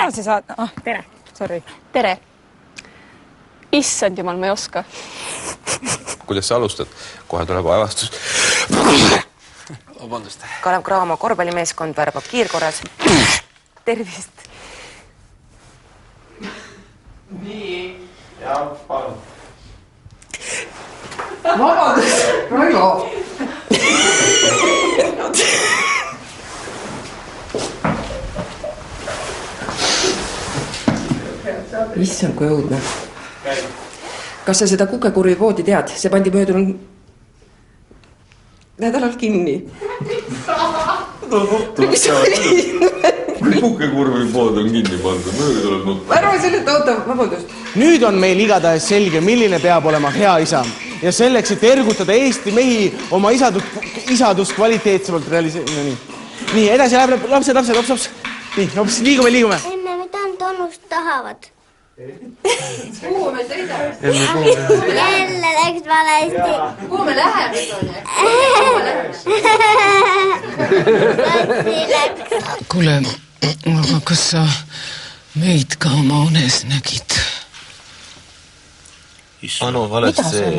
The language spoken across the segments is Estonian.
edasi saada. Ah, tere. Sorry. Tere. Issand jumal, ma ei oska. Kuidas sa alustad? Kohe tuleb avastus. Vabandust. Kalev Cramo korvpallimeeskond värbab kiirkorras. Tervist. Nii. Ja, palun. Vabandust, Raivo. Issand, kui õudne. Kas sa seda kukekurvi poodi tead? See pandi möödunud nädalal kinni. Kukekurvi pood on kinni pandud. Möögi tuleb nutta. Arva selle, et oota, vabandust. Nüüd on meil igatahes selge, milline peab olema hea isa. Ja selleks, et ergutada Eesti mehi oma isadust kvaliteetsemalt realiseerida. Nii, edasi läheb lapsed. Nii, hops, liigume. Enne, mida nad Tonust tahavad? Kuhu me sõidame? Jälle läks valesti. Kuhu me läheme, Sonja? Kuule, aga kas sa meid ka oma unes nägid? Anu valest see.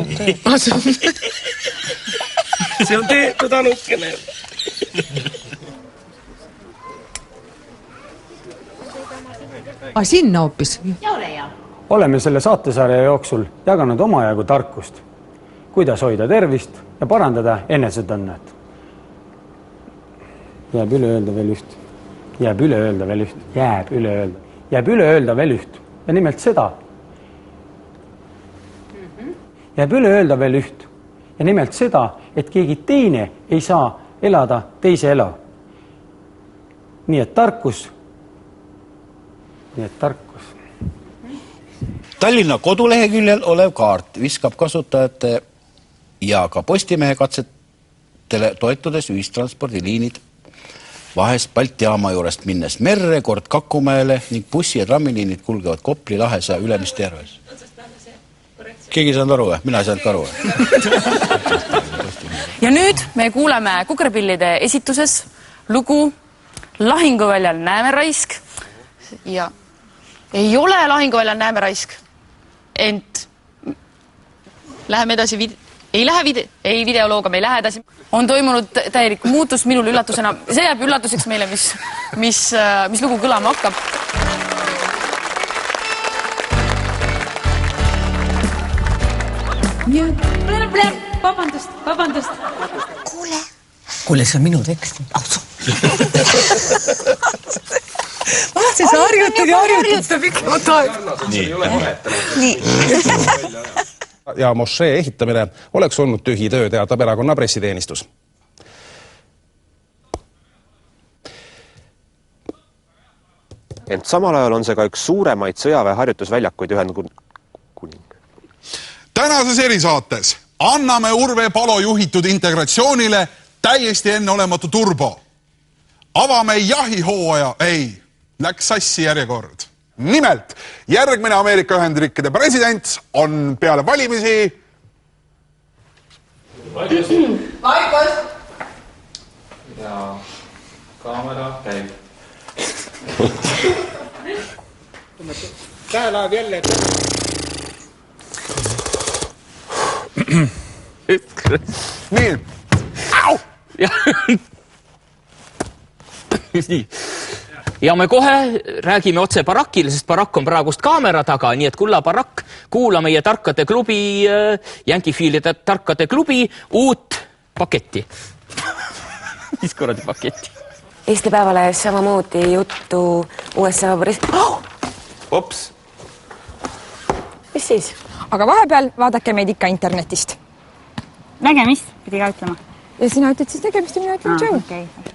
See on teetud anukene. Sinna hoopis. Oleme selle saatesarja jooksul jaganud omajagu tarkust, kuidas hoida tervist ja parandada enesetunnet. Jääb üle öelda veel üht. Ja nimelt seda. Jääb üle öelda veel üht. Ja nimelt seda, et keegi teine ei saa elada teise elu. Nii et tarkus. Tallinna koduleheküljel olev kaart viskab kasutajate ja ka Postimehe katsetele toetudes ühistranspordiliinid vahest Balti jaama juurest minnes merre, kord Kakumäele ning bussi- ja trammiliinid kulgevad Kopli lahes ja Ülemiste järves. Keegi ei saanud aru või? Mina ei saanud ka aru või? Ja nüüd me kuuleme Kukerpillide esituses lugu Lahinguväljal näeme raisk ja ei ole Lahinguväljal näeme raisk, ent läheme edasi, ei videolooga, me ei lähe edasi. On toimunud täielik muutus minul üllatusena, see jääb üllatuseks meile, mis lugu kõlama hakkab. Vabandust. Kuule, see on minu tekst. See sa harjutad pikemat aega. Nii. Ja mošee ehitamine oleks olnud tühi töö, teatab erakonna pressiteenistus. Ent samal ajal on see ka üks suuremaid sõjaväe harjutusväljakuid Ühendkuning. Tänases erisaates anname Urve Palo juhitud integratsioonile täiesti enneolematu turbo. Avame jahihooaja, läks sassi järjekord. Nimelt, järgmine Ameerika Ühendriikide president on peale valimisi... Vaikus! Ja kaamera käib. Tää läheb jälle. Nii. Au! Nii. Ja me kohe räägime otse Barakile, sest Barak on praegust kaamera taga, nii et kulla Barak, kuula meie tarkade klubi, jänkifiilide tarkade klubi uut paketti. Mis korradi paketti? Eesti Päevalehes samamoodi juttu USA Ops! Mis siis? Aga vahepeal vaadake meid ikka internetist. Nägemist, pidi ka ütlema. Ja sina ütled siis nägemist ja mina ütlen tšau. Okay.